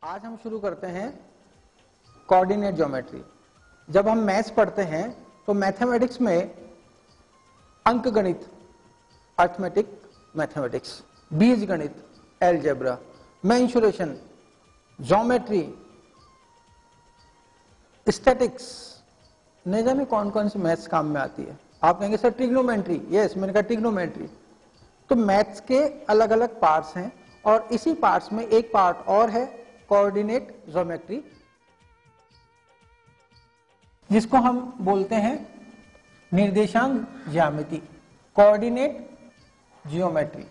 आज हम शुरू करते हैं कोऑर्डिनेट ज्योमेट्री। जब हम मैथ्स पढ़ते हैं तो मैथमेटिक्स में अंक गणित, अर्थमेटिक मैथमेटिक्स, बीज गणित, एलजेब्रा, मेंसुरेशन, ज्योमेट्री, स्टैटिक्स, न जाने कौन कौन सी मैथ्स काम में आती है। आप कहेंगे सर ट्रिग्नोमेट्री, यस मैंने कहा ट्रिग्नोमेट्री। तो मैथ्स के अलग अलग पार्ट्स हैं और इसी पार्ट्स में एक पार्ट और है कोऑर्डिनेट ज्योमेट्री, जिसको हम बोलते हैं निर्देशांक ज्यामिति, कोऑर्डिनेट ज्योमेट्री।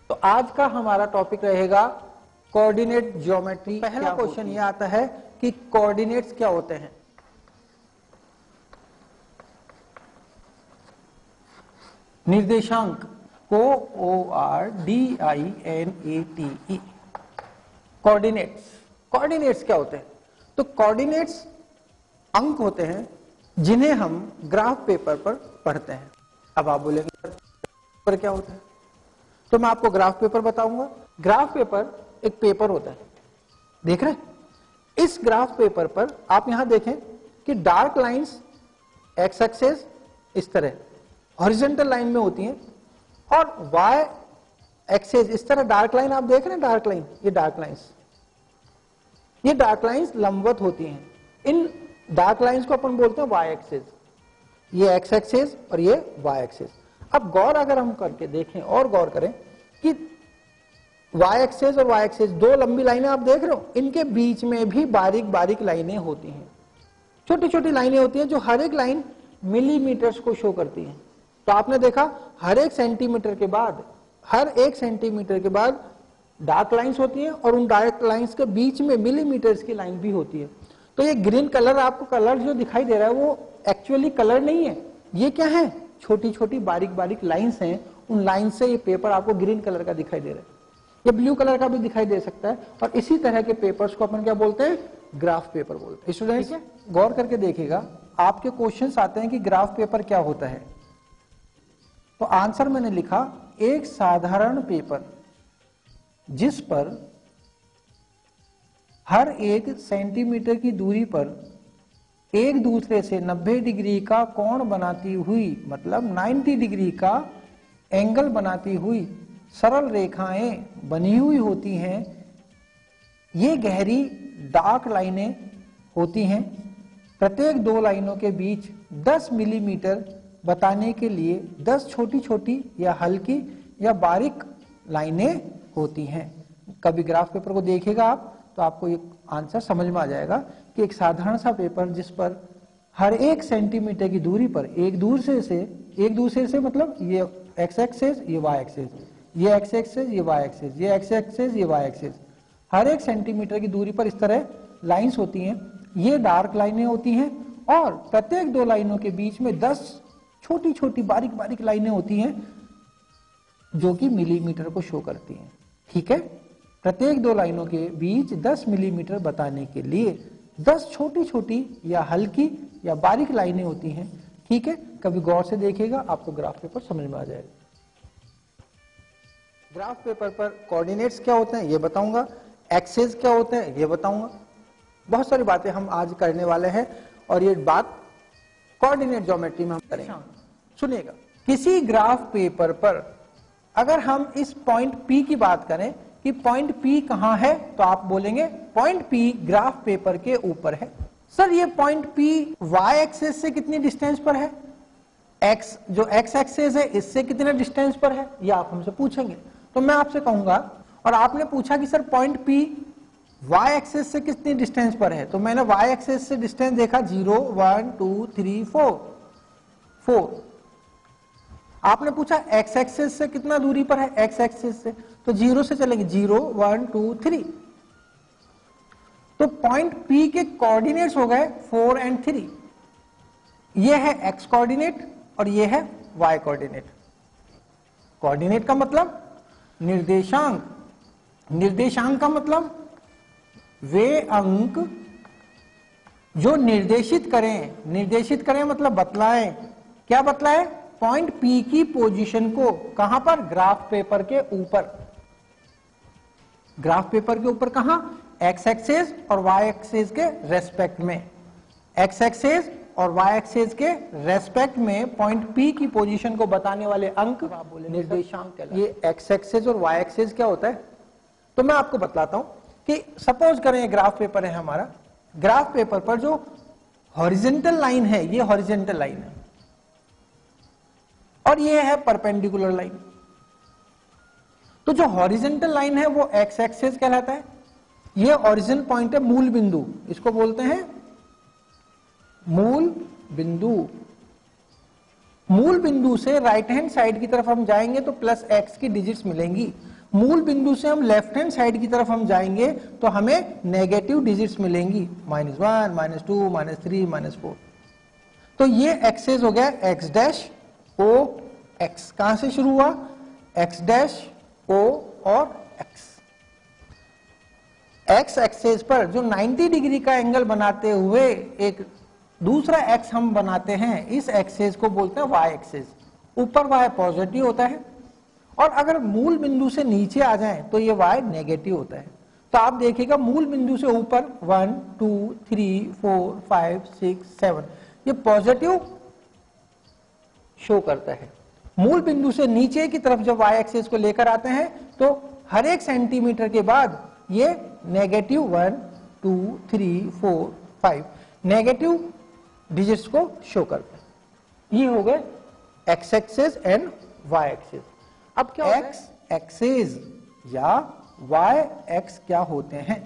तो आज का हमारा टॉपिक रहेगा कोऑर्डिनेट ज्योमेट्री। पहला क्वेश्चन ये आता है कि कोऑर्डिनेट्स क्या होते हैं। निर्देशांक कोऑर्डिनेट, कोऑर्डिनेट्स क्या होते हैं? तो कोऑर्डिनेट्स अंक होते हैं जिन्हें हम ग्राफ पेपर पर पढ़ते हैं। अब आप बोलेंगे पेपर क्या होता है, तो मैं आपको ग्राफ पेपर बताऊंगा। ग्राफ पेपर एक पेपर होता है, देख रहे हैं? इस ग्राफ पेपर पर आप यहां देखें कि डार्क लाइंस एक्स एक्सिस इस तरह हॉरिजॉन्टल लाइन में होती हैं और वाई एक्सिस इस तरह डार्क लाइन आप देख रहे हैं, डार्क लाइन, ये डार्क लाइंस, ये डार्क लाइंस लंबवत होती हैं। इन डार्क लाइंस को अपन बोलते हैं वाई एक्सिस, ये एक्स एक्सिस और ये वाई एक्सिस। अब गौर अगर हम करके देखें और गौर करें कि वाई एक्सिस और वाई एक्सिस दो लंबी लाइनें आप देख रहे हो, इनके बीच में भी बारीक बारीक लाइनें होती हैं, छोटी छोटी लाइनें होती हैं जो हर एक लाइन मिलीमीटर्स को शो करती हैं। तो आपने देखा हर एक सेंटीमीटर के बाद, हर एक सेंटीमीटर के बाद डार्क लाइंस होती हैं और उन डार्क लाइंस के बीच में मिलीमीटर्स की लाइन भी होती है। तो ये ग्रीन कलर, आपको कलर जो दिखाई दे रहा है वो एक्चुअली कलर नहीं है, ये क्या है? छोटी छोटी बारीक बारीक लाइंस हैं। उन लाइन से ये पेपर आपको ग्रीन कलर का दिखाई दे रहा है, ये ब्लू कलर का भी दिखाई दे सकता है। और इसी तरह के पेपर्स को अपन क्या बोलते हैं? ग्राफ पेपर बोलते हैं। स्टूडेंट्स गौर करके देखिएगा, आपके क्वेश्चंस आते हैं कि ग्राफ पेपर क्या होता है। तो आंसर मैंने लिखा एक साधारण पेपर जिस पर हर एक सेंटीमीटर की दूरी पर एक दूसरे से 90 डिग्री का कोण बनाती हुई, मतलब 90 डिग्री का एंगल बनाती हुई सरल रेखाएं बनी हुई होती हैं। ये गहरी डार्क लाइनें होती हैं। प्रत्येक दो लाइनों के बीच 10 मिलीमीटर बताने के लिए 10 छोटी छोटी या हल्की या बारीक लाइनें होती हैं। कभी ग्राफ पेपर को देखिएगा आप तो आपको ये आंसर समझ में आ जाएगा कि एक साधारण सा पेपर जिस पर हर एक सेंटीमीटर की दूरी पर एक दूसरे से मतलब ये एक्स एक्सिस, ये वाई एक्सिस, ये एक्स एक्सिस, ये वाई एक्सिस, ये एक्स एक्सिस, ये वाई एक्सिस, हर एक सेंटीमीटर की दूरी पर इस तरह लाइंस होती हैं। ये डार्क लाइनें होती हैं और प्रत्येक दो लाइनों के बीच में 10 छोटी छोटी बारीक बारीक लाइनें होती हैं जो कि मिलीमीटर को शो करती हैं। ठीक है, प्रत्येक दो लाइनों के बीच 10 मिलीमीटर बताने के लिए 10 छोटी छोटी या हल्की या बारीक लाइनें होती हैं। ठीक है, कभी गौर से देखिएगा, आपको ग्राफ पेपर समझ में आ जाएगा। ग्राफ पेपर पर कोऑर्डिनेट्स क्या होते हैं ये बताऊंगा, एक्सिस क्या होते हैं ये बताऊंगा। बहुत सारी बातें हम आज करने वाले हैं और ये बात कोऑर्डिनेट ज्योमेट्री में हम करेंगे। सुनिएगा, किसी ग्राफ पेपर पर अगर हम इस पॉइंट P की बात करें कि पॉइंट P कहां है, तो आप बोलेंगे पॉइंट P ग्राफ पेपर के ऊपर है। सर ये पॉइंट P y एक्सिस से कितनी डिस्टेंस पर है? x जो x एक्सिस है इससे कितने डिस्टेंस पर है, ये आप हमसे पूछेंगे। तो मैं आपसे कहूंगा, और आपने पूछा कि sir point P y axis से कितनी डिस्टेंस पर है, तो मैंने y एक्सिस से डिस्टेंस देखा 0 1 2 3 4। आपने पूछा x एक्सिस से कितना दूरी पर है, x एक्सिस से, तो 0 से चलेंगे 0 1 2 3। तो पॉइंट P के कोऑर्डिनेट्स हो गए 4 और 3। ये है x कोऑर्डिनेट और ये है y कोऑर्डिनेट। कोऑर्डिनेट का मतलब निर्देशांक, निर्देशांक का मतलब वे अंक जो निर्देशित करें मतलब बतलाएं। क्या बतलाएं? पॉइंट P की पोजीशन को। कहां पर? ग्राफ पेपर के ऊपर। ग्राफ पेपर के ऊपर कहां? एक्स एक्सिस और वाई एक्सिस के रेस्पेक्ट में, एक्स एक्सिस और वाई एक्सिस के रेस्पेक्ट में पॉइंट P की पोजीशन को बताने वाले अंक निर्देशांक कहलाते हैं। ये एक्स एक्सिस और वाई एक्सिस क्या होता है, तो मैं आपको बतलाता हूं कि सपोज करें ये ग्राफ पेपर है हमारा, ग्राफ पेपर पर जो हॉरिजॉन्टल लाइन है ये हॉरिजॉन्टल लाइन है और ये है परपेंडिकुलर लाइन। तो जो हॉरिजॉन्टल लाइन है वो एक्स एक्सिस कहलाता है, ये ओरिजिन पॉइंट है मूल बिंदु, इसको बोलते हैं मूल बिंदु। मूल बिंदु से राइट हैंड साइड की तरफ हम जाएंगे तो प्लस एक्स की डिजिट्स मिलेंगी, मूल बिंदु से हम लेफ्ट हैंड साइड की तरफ हम जाएंगे तो हमें नेगेटिव डिजिट्स मिलेंगी, -1, -2, -3, -4। तो ये एक्सेस हो गया एक्स डैश ओ एक्स। कहां से शुरू हुआ, एक्स डैश ओ और एक्स। एक्स एक्सेस पर जो 90 डिग्री का एंगल बनाते हुए एक दूसरा एक्स हम बनाते हैं, इस एक्सेस को बोलते हैं वाई एक्सेस। ऊपर वाई पॉजिटिव होता है और अगर मूल बिंदु से नीचे आ जाएं तो ये वाई नेगेटिव होता है। तो आप देखिएगा मूल बिंदु से ऊपर 1, 2, 3, 4, 5, 6, 7 ये पॉजिटिव शो करता है। मूल बिंदु से नीचे की तरफ जब वाई एक्सिस को लेकर आते हैं तो हर एक सेंटीमीटर के बाद ये -1, 2, 3, 4, 5 नेगेटिव डिजिट्स को शो करते हैं। ये हो गए x axis and y axis. अब क्या एक्स एक्सिस या वाई एक्स क्या होते हैं,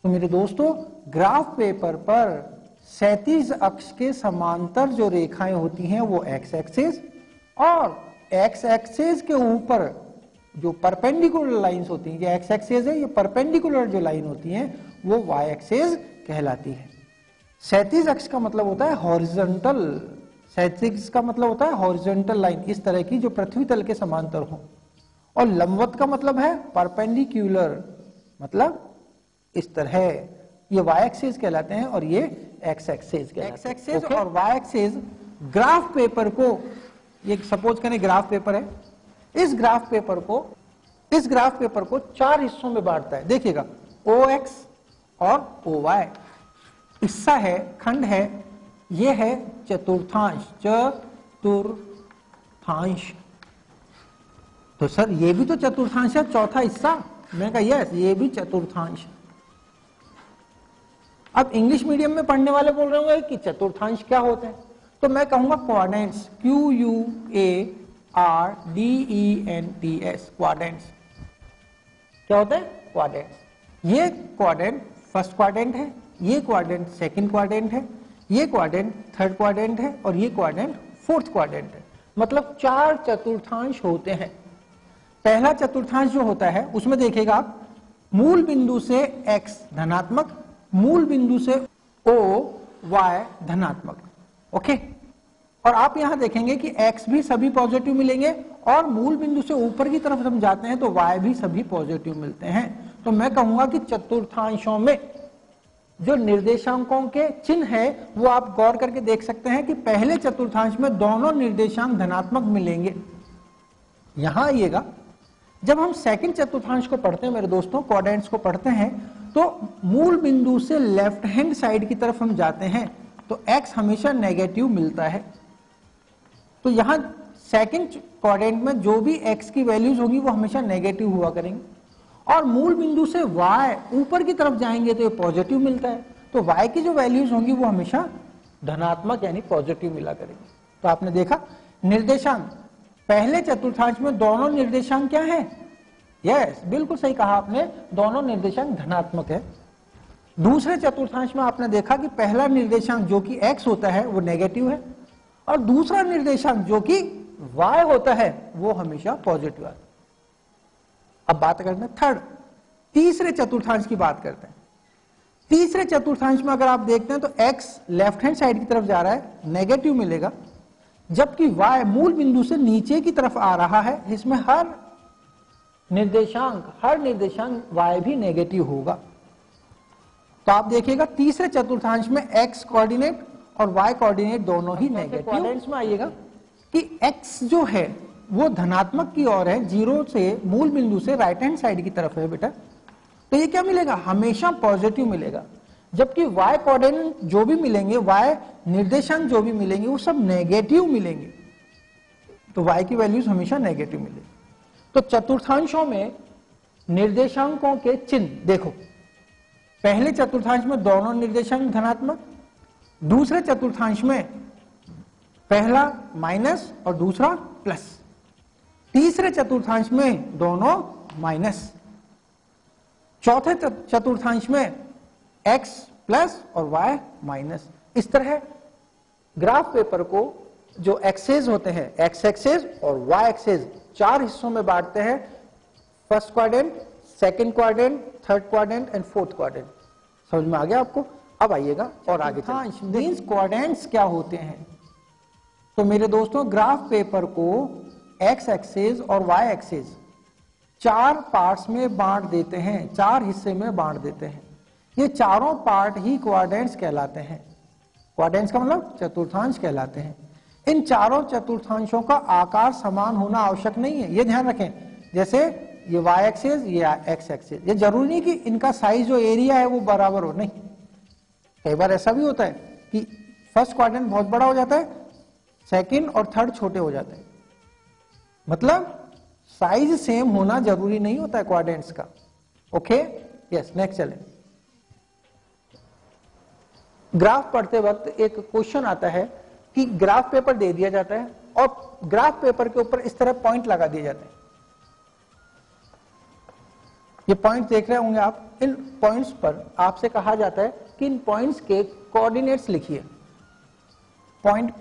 तो मेरे दोस्तों ग्राफ पेपर पर 37 अक्ष के समांतर जो रेखाएं होती हैं वो एक्स एक्सिस, और एक्स एक्सिस के ऊपर जो परपेंडिकुलर लाइंस होती हैं, ये एक्स एक्सिस है, ये परपेंडिकुलर जो लाइन होती हैं वो वाई एक्सिस कहलाती है। 37 अक्ष का मतलब होता है हॉरिजॉन्टल, 37 का मतलब होता है हॉरिजॉन्टल लाइन, इस तरह की जो पृथ्वी तल के समांतर हो, और लंबवत का मतलब है परपेंडिकुलर, मतलब इस तरह, ये वाई एक्सिस कहलाते हैं और ये एक्स एक्सिस कहलाते हैं। एक्स एक्सिस और वाई एक्सिस ग्राफ पेपर को, ये सपोज करें ग्राफ पेपर है, इस ग्राफ पेपर को 4 हिस्सों में बांटता है। देखिएगा ओ एक्स और ओ वाई, हिस्सा है, खंड है, ये है चतुर्थांश, चतुर्थांश। तो सर ये भी तो चतुर्थांश है, चौथा हिस्सा। मैंने कहा यस, ये भी चतुर्थांश। अब इंग्लिश मीडियम में पढ़ने वाले बोल रहे होंगे कि चतुर्थांश क्या होता है, तो मैं कहूंगा क्वाड्रेंट्स, QUARDENTS, क्वाड्रेंट्स। क्या होता है, क्वाड्रेंट्स। ये क्वाड्रेंट फर्स्ट क्वाड्रेंट है, ये क्वाड्रेंट सेकंड क्वाड्रेंट है, ये क्वाड्रेंट थर्ड क्वाड्रेंट है और ये क्वाड्रेंट फोर्थ क्वाड्रेंट है। मतलब 4 चतुर्थांश होते हैं। पहला चतुर्थांश जो होता है उसमें देखिएगा आप, मूल बिंदु से x धनात्मक, मूल बिंदु से O y धनात्मक, ओके। और आप यहां देखेंगे कि x भी सभी पॉजिटिव मिलेंगे और मूल बिंदु से ऊपर की तरफ हम जाते हैं तो y भी सभी पॉजिटिव मिलते हैं। तो मैं कहूंगा कि चतुर्थांशों में जो निर्देशांकों के चिन्ह है वो आप गौर करके देख सकते हैं कि पहले चतुर्थांश में दोनों निर्देशांक धनात्मक मिलेंगे। यहां आइएगा, जब हम सेकंड चतुर्थांश को पढ़ते हैं मेरे दोस्तों, क्वाड्रेंट्स को पढ़ते हैं, तो मूल बिंदु से लेफ्ट हैंड साइड की तरफ हम जाते हैं तो x हमेशा नेगेटिव मिलता है। तो यहां सेकंड क्वाड्रेंट में जो भी x की वैल्यूज होगी वो हमेशा नेगेटिव हुआ करेंगे, और मूल बिंदु से y ऊपर की तरफ जाएंगे तो ये पॉजिटिव मिलता है, तो y की जो वैल्यूज होंगी वो हमेशा धनात्मक यानी पॉजिटिव मिला करेंगे। तो आपने देखा निर्देशांक, पहले चतुर्थांश में दोनों निर्देशांक क्या है, यस बिल्कुल सही कहा आपने, दोनों निर्देशांक धनात्मक है। दूसरे चतुर्थांश में आपने देखा कि पहला निर्देशांक जो कि x होता है वो नेगेटिव है और दूसरा निर्देशांक जो कि y होता है वो हमेशा पॉजिटिव है। अब बात करते हैं थर्ड, तीसरे चतुर्थांश की बात करते हैं। तीसरे चतुर्थांश में अगर आप देखते हैं तो x लेफ्ट हैंड साइड की तरफ जा रहा है, नेगेटिव मिलेगा, जबकि y मूल बिंदु से नीचे की तरफ आ रहा है। इसमें हर निर्देशांक y भी नेगेटिव होगा। तो आप देखिएगा तीसरे चतुर्थांश में x कोऑर्डिनेट और y कोऑर्डिनेट दोनों ही नेगेटिव। कोऑर्डिनेट्स में आइएगा कि x जो है वो धनात्मक की ओर है, 0 से मूल बिंदु से राइट हैंड साइड की तरफ है बेटा, तो ये क्या मिलेगा, हमेशा पॉजिटिव मिलेगा। जबकि y कोऑर्डिनेट जो भी मिलेंगे, y निर्देशांक जो भी मिलेंगे वो सब नेगेटिव मिलेंगे। तो y की वैल्यूज हमेशा नेगेटिव मिलेगी। तो चतुर्थांशों में निर्देशांकों के चिन्ह देखो, पहले चतुर्थांश में दोनों निर्देशांक धनात्मक, दूसरे चतुर्थांश में पहला माइनस और दूसरा प्लस, तीसरे चतुर्थांश में दोनों माइनस, चौथे चतुर्थांश में x प्लस और y माइनस। इस तरह ग्राफ पेपर को जो एक्सेस होते हैं, x एक्सेस और y एक्सेस, चार हिस्सों में बांटते हैं, first quadrant, second quadrant, third quadrant and fourth quadrant. समझ में आ गया आपको? अब आइएगा और आगे मींस क्वाड्रेंट्स क्या होते हैं। तो मेरे दोस्तों, ग्राफ पेपर को x एक्सेस और y एक्सेस चार पार्ट्स में बांट देते हैं, चार हिस्से में बांट देते हैं। ये चारों पार्ट ही क्वाड्रेंट्स कहलाते हैं। क्वाड्रेंट्स का मतलब चतुर्थांश कहलाते हैं। इन चारों चतुर्थांशों का आकार समान होना आवश्यक नहीं है, ये ध्यान रखें। जैसे ये y एक्सेस, ये x एक्सेस, ये जरूरी नहीं कि इनका साइज जो एरिया है वो बराबर हो, नहीं। कई बार ऐसा भी होता है कि फर्स्ट क्वाड्रेंट बहुत बड़ा हो जाता है, सेकंड और थर्ड छोटे हो जाते हैं। मतलब साइज सेम होना जरूरी नहीं होता है क्वाड्रेंट्स का। ओके, यस, नेक्स्ट चलें। ग्राफ पढ़ते वक्त एक क्वेश्चन आता है कि ग्राफ पेपर दे दिया जाता है और ग्राफ पेपर के ऊपर इस तरह पॉइंट लगा दिए जाते हैं। ये पॉइंट देख रहे होंगे आप, इन पॉइंट्स पर आपसे कहा जाता है कि इन पॉइंट्स के कोऑर्डिनेट्स लिखिए। पॉइंट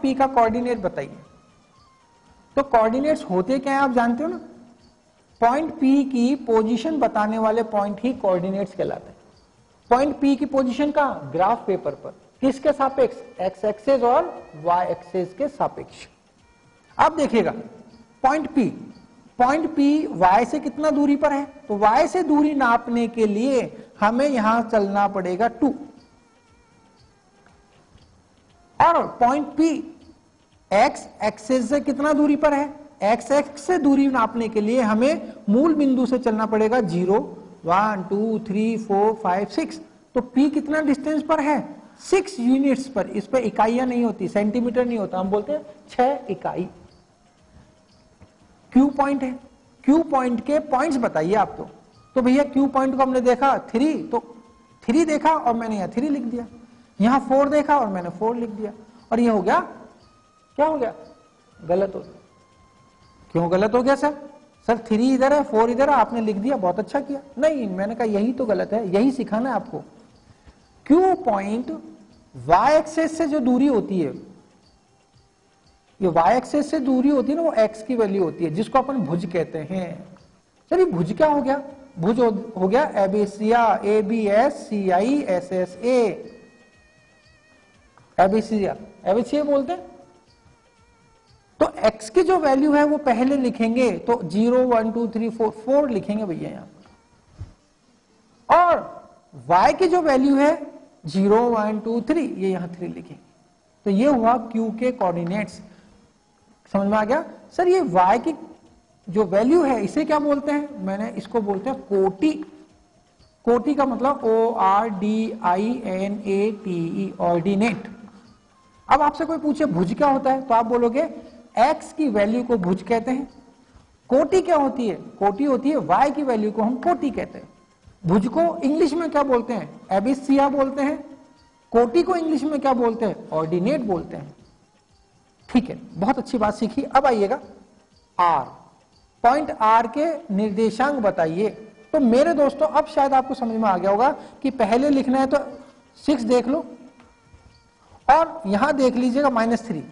पी का कोऑर्डिनेट बताइए। तो कोऑर्डिनेट्स होते क्या है आप जानते हो ना? पॉइंट पी की पोजीशन बताने वाले पॉइंट ही कोऑर्डिनेट्स कहलाते हैं। पॉइंट पी की पोजीशन कहां? ग्राफ पेपर पर। किसके सापेक्ष? एक्स एक्सेस और वाई एक्सेस के सापेक्ष। अब देखिएगा, पॉइंट पी वाई से कितना दूरी पर है? तो वाई से दूरी नापने के लिए हमें यहां चलना पड़ेगा 2। और पॉइंट पी एक्स एक्सेस से कितना दूरी पर है? एक्स एक्स से दूरी नापने के लिए हमें मूल बिंदु से चलना पड़ेगा 0, 1, 2, 3, 4, 5, 6। तो P कितना डिस्टेंस पर है? 6 यूनिट्स पर। इस पर इकाइयां नहीं होती, सेंटीमीटर नहीं होता, हम बोलते हैं 6 इकाई। Q पॉइंट है, Q पॉइंट के पॉइंट्स बताइए आप। तो भैया Q पॉइंट को हमने देखा 3, तो 3 देखा और मैंने यहाँ 3 लिख दिया, यहाँ 4 देखा और मैंने 4 लिख दिया, और ये हो गया, क्या हो गया? गलत हो गया। क्यों गलत हो गया सर? 3 इधर है, 4 इधर है, आपने लिख दिया, बहुत अच्छा किया। नहीं, मैंने कहा यही तो गलत है, यही सिखाना है आपको। Q पॉइंट y एक्सेस से जो दूरी होती है, ये y एक्सेस से दूरी होती है ना, वो x की वैल्यू होती है, जिसको अपन भुज कहते हैं। चलिए, भुज क्या हो गया? भुज हो गया एबीसिया, ABSCISSA, एबीसिया बोलते हैं। तो x की जो वैल्यू है वो पहले लिखेंगे, तो 0, 1, 2, 3, 4 लिखेंगे भैया यहां। और y की जो वैल्यू है 0, 1, 2, 3, ये यहां 3 लिखेंगे। तो ये हुआ Q के कोऑर्डिनेट्स। समझ में आ गया? सर, ये y की जो वैल्यू है इसे क्या बोलते हैं? मैंने इसको बोलते हैं कोटि। कोटि का मतलब ORDINATE, ऑर्डिनेट। अब आपसे कोई पूछे भुज क्या होता है, तो आप बोलोगे x की वैल्यू को भुज कहते हैं। कोटि क्या होती है? कोटि होती है y की वैल्यू को हम कोटि कहते हैं। भुज को इंग्लिश में क्या बोलते हैं? एबिसिया बोलते हैं। कोटि को इंग्लिश में क्या बोलते हैं? ऑर्डिनेट बोलते हैं। ठीक है, बहुत अच्छी बात सीखी। अब आइएगा R, पॉइंट R के निर्देशांक बताइए। तो मेरे दोस्तों, अब शायद आपको समझ में आ गया होगा कि पहले लिखना है तो 6 देख लो, और यहां देख लीजिएगा -3,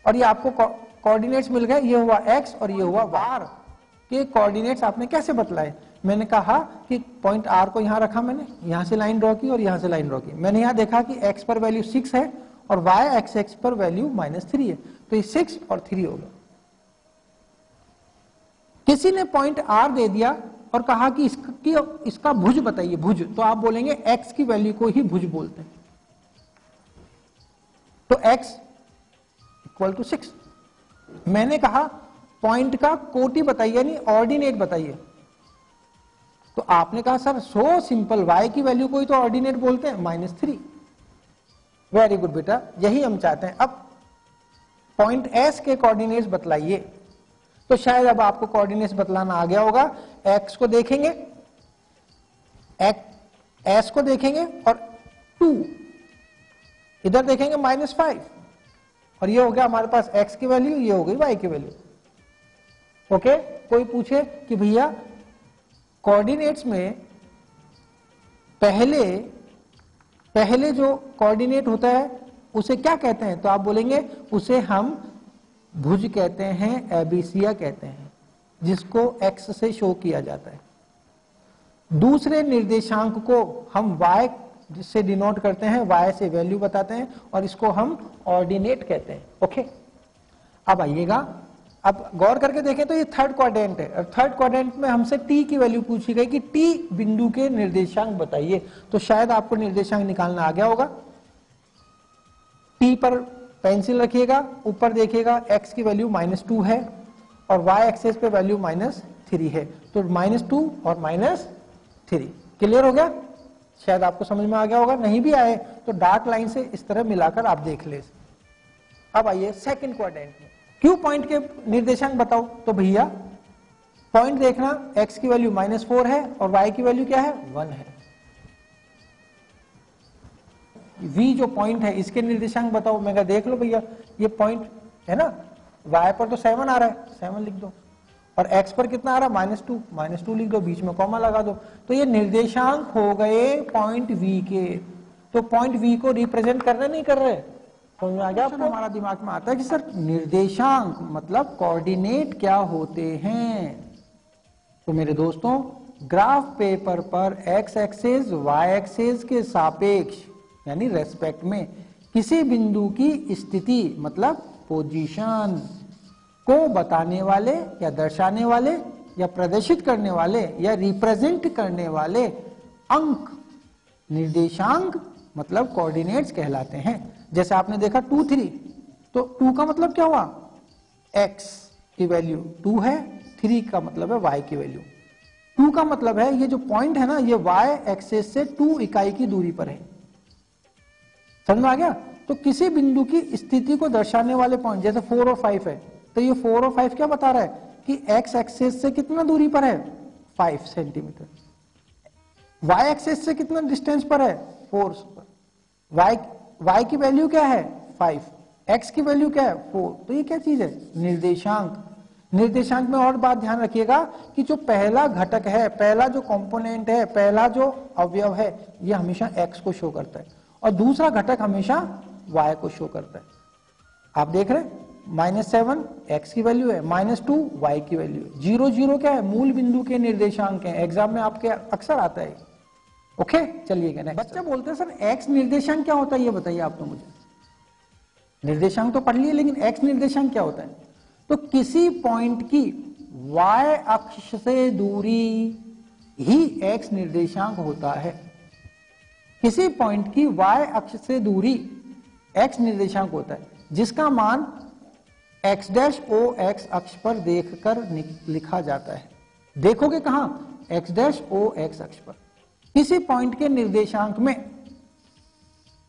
और ये आपको कोऑर्डिनेट्स मिल गए। ये हुआ x और ये हुआ y। के कोऑर्डिनेट्स आपने कैसे बतलाए? मैंने कहा कि पॉइंट R को यहां रखा, मैंने यहां से लाइन ड्रॉ की और यहां से लाइन ड्रॉ की। मैंने यहां देखा कि x पर वैल्यू 6 है और y एक्स पर वैल्यू -3 है, तो ये 6 और 3 हो गया। किसी ने पॉइंट R दे दिया और कहा कि इसका भुज बताइए, भुज। तो आप बोलेंगे x की वैल्यू को ही भुज बोलते हैं। तो x = 6। मैंने कहा पॉइंट का कोटि बताइए, यानी ऑर्डिनेट बताइए। तो आपने कहा सर सो सिंपल, y की वैल्यू को ही तो ऑर्डिनेट बोलते हैं, -3। वेरी गुड बेटा, यही हम चाहते हैं। अब पॉइंट S के कोऑर्डिनेट्स बतलाइए। तो शायद अब आपको कोऑर्डिनेट्स बतलाना आ गया होगा। x को देखेंगे, S को देखेंगे और 2 इधर देखेंगे -5, और ये हो गया हमारे पास x की वैल्यू, ये हो गई y की वैल्यू। ओके, कोई पूछे कि भैया कोऑर्डिनेट्स में पहले जो कोऑर्डिनेट होता है उसे क्या कहते हैं, तो आप बोलेंगे उसे हम भुज कहते हैं, एबीसिया कहते हैं, जिसको x से शो किया जाता है। दूसरे निर्देशांक को हम y जिससे डिनोट करते हैं, y से वैल्यू बताते हैं, और इसको हम ऑर्डिनेट कहते हैं। ओके, अब आइएगा, अब गौर करके देखें तो ये थर्ड क्वाड्रेंट है, और थर्ड क्वाड्रेंट में हमसे t की वैल्यू पूछी गई कि t बिंदु के निर्देशांक बताइए। तो शायद आपको निर्देशांक निकालना आ गया होगा। t पर पेंसिल रखिएगा, ऊपर देखिएगा x की वैल्यू -2 है और y एक्सेस पे वैल्यू -3 है, तो -2 और -3 क्लियर हो गया। शायद आपको समझ में आ गया होगा, नहीं भी आए तो डार्क लाइन से इस तरह मिलाकर आप देख ले। अब आइए सेकंड क्वाड्रेंट में, क्यू पॉइंट के निर्देशांक बताओ। तो भैया पॉइंट देखना, x की वैल्यू -4 है और y की वैल्यू क्या है, 1 है। v जो पॉइंट है इसके निर्देशांक बताओ। मैं कहा देख लो भैया, ये पॉइंट है ना, y पर तो 7 आ रहा है, 7 लिख दो, और x पर कितना आ रहा है, -2 लिख दो, बीच में कॉमा लगा दो। तो ये निर्देशांक हो गए पॉइंट v के। तो पॉइंट v को रिप्रेजेंट कर रहे नहीं कर रहे, समझ में आ गया आपको। हमारा दिमाग में आता है कि सर निर्देशांक मतलब कोऑर्डिनेट क्या होते हैं। तो मेरे दोस्तों, ग्राफ पेपर पर x एक्सिस y एक्सिस के सापेक्ष यानी रेस्पेक्ट में किसी बिंदु की स्थिति मतलब पोजीशन को बताने वाले या दर्शाने वाले या प्रदर्शित करने वाले या रिप्रेजेंट करने वाले अंक निर्देशांक मतलब कोऑर्डिनेट्स कहलाते हैं। जैसे आपने देखा 2, 3, तो 2 का मतलब क्या हुआ, x की वैल्यू 2 है, 3 का मतलब है y की वैल्यू। 2 का मतलब है ये जो पॉइंट है ना, ये y एक्सिस से 2 इकाई की दूरी पर है। समझ में आ गया। तो किसी बिंदु की स्थिति को दर्शाने वाले पॉइंट, जैसे 4 और 5 है, तो ये 4 और 5 क्या बता रहा है कि x एक्सिस से कितना दूरी पर है, 5 सेंटीमीटर। y एक्सिस से कितना डिस्टेंस पर है, 4 पर। y की वैल्यू क्या है, 5, x की वैल्यू क्या है, 4। तो ये क्या चीज है, निर्देशांक। निर्देशांक में और बात ध्यान रखिएगा कि जो पहला घटक है, पहला जो कंपोनेंट है, पहला जो अवयव है, ये हमेशा x को शो करता है, और दूसरा घटक हमेशा y को शो करता है। आप देख रहे हैं, -7 x की वैल्यू है, -2 y की वैल्यू है, 0, 0 क्या है, मूल बिंदु के निर्देशांक हैं। एग्जाम में आपके अक्सर आता है। ओके, चलिएगा नेक्स्ट। बच्चा बोलते हैं सर x निर्देशांक क्या होता है, ये बताइए आप तो मुझे। निर्देशांक तो पढ़ लिए, लेकिन x निर्देशांक क्या होता है। तो किसी पॉइंट की y अक्ष से दूरी ही x निर्देशांक होता है। किसी पॉइंट की y अक्ष से दूरी x निर्देशांक होता है, जिसका मान x डैश o x अक्ष पर देखकर लिखा जाता है। देखोगे कहां, x डैश o x अक्ष पर। किसी पॉइंट के निर्देशांक में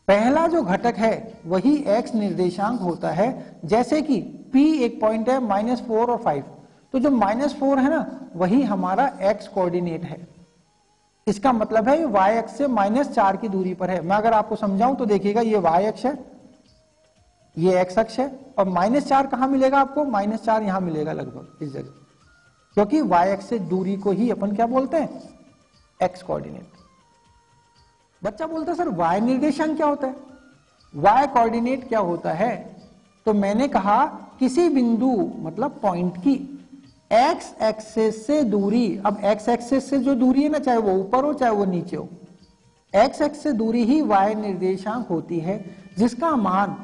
पहला जो घटक है वही x निर्देशांक होता है। जैसे कि P एक पॉइंट है, -4 और 5, तो जो -4 है ना, वही हमारा x कोऑर्डिनेट है। इसका मतलब है y अक्ष से -4 की दूरी पर है। मैं अगर आपको समझाऊं तो देखिएगा, ये y अक्ष है, ये x अक्ष है, और -4 कहां मिलेगा आपको, -4 यहां मिलेगा लगभग इस जगह, क्योंकि y अक्ष से दूरी को ही अपन क्या बोलते हैं, x कोऑर्डिनेट। बच्चा बोलता है सर y निर्देशांक क्या होता है, y कोऑर्डिनेट क्या होता है। तो मैंने कहा किसी बिंदु मतलब पॉइंट की x एक्सिस से दूरी, अब x एक्सिस से जो दूरी है ना, चाहे वो ऊपर हो चाहे वो नीचे हो, x एक्सिस से दूरी ही y निर्देशांक होती है, जिसका मान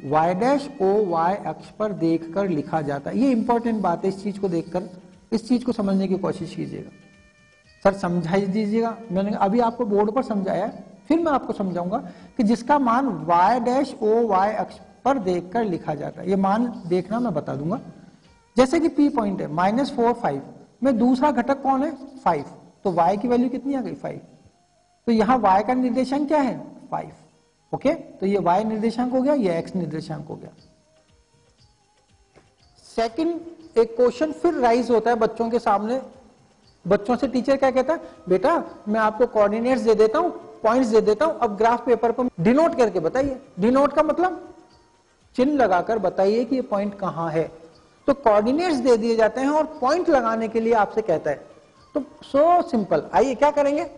y डैश o y अक्ष पर देखकर लिखा जाता है। ये इंपॉर्टेंट बात है, इस चीज को देखकर इस चीज को समझने की कोशिश कीजिएगा। सर समझाई दीजिएगा, मैंने अभी आपको बोर्ड पर समझाया, फिर मैं आपको समझाऊंगा कि जिसका मान y डैश o y अक्ष पर देखकर लिखा जाता है। ये मान देखना मैं बता दूंगा। जैसे कि P पॉइंट है, -4, 5 में दूसरा घटक कौन है, 5, तो y की वैल्यू कितनी आ गई 5। तो यहां y का निर्देशांक क्या है 5। ओके, तो ये y निर्देशांक हो गया, ये x निर्देशांक हो गया। सेकंड एक क्वेश्चन फिर राइज होता है बच्चों के सामने। बच्चों से टीचर क्या कहता है, बेटा मैं आपको कोऑर्डिनेट्स दे देता हूं, पॉइंट्स दे देता हूं, अब ग्राफ पेपर पर डिनोट करके बताइए। डिनोट का मतलब चिन्ह लगाकर बताइए कि ये पॉइंट कहां है। तो कोऑर्डिनेट्स दे दिए जाते हैं और पॉइंट लगाने के लिए आपसे कहता है। तो सो सिंपल, आइए क्या करेंगे,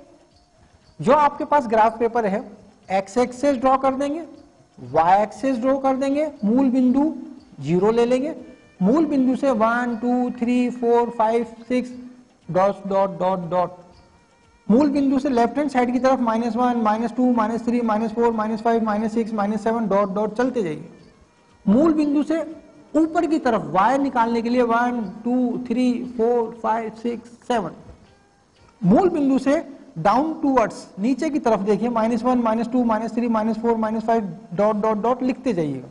जो आपके पास ग्राफ पेपर है एक्स एक्सेस ड्रॉ कर देंगे, वाई एक्सेस ड्रॉ कर देंगे, मूल बिंदु 0 ले लेंगे, मूल बिंदु से 1 2 3 4 5 6 डॉट डॉट डॉट डॉट, मूल बिंदु से लेफ्ट हैंड साइड की तरफ -1 -2 -3 -4 -5 -6 -7 डॉट डॉट चलते जाइए। मूल बिंदु से ऊपर की तरफ y निकालने के लिए 1 2 3 4 5 6 7, मूल बिंदु से डाउन टूवर्ड्स नीचे की तरफ देखिए -1 -2 -3 -4 -5 डॉट डॉट डॉट लिखते जाइएगा।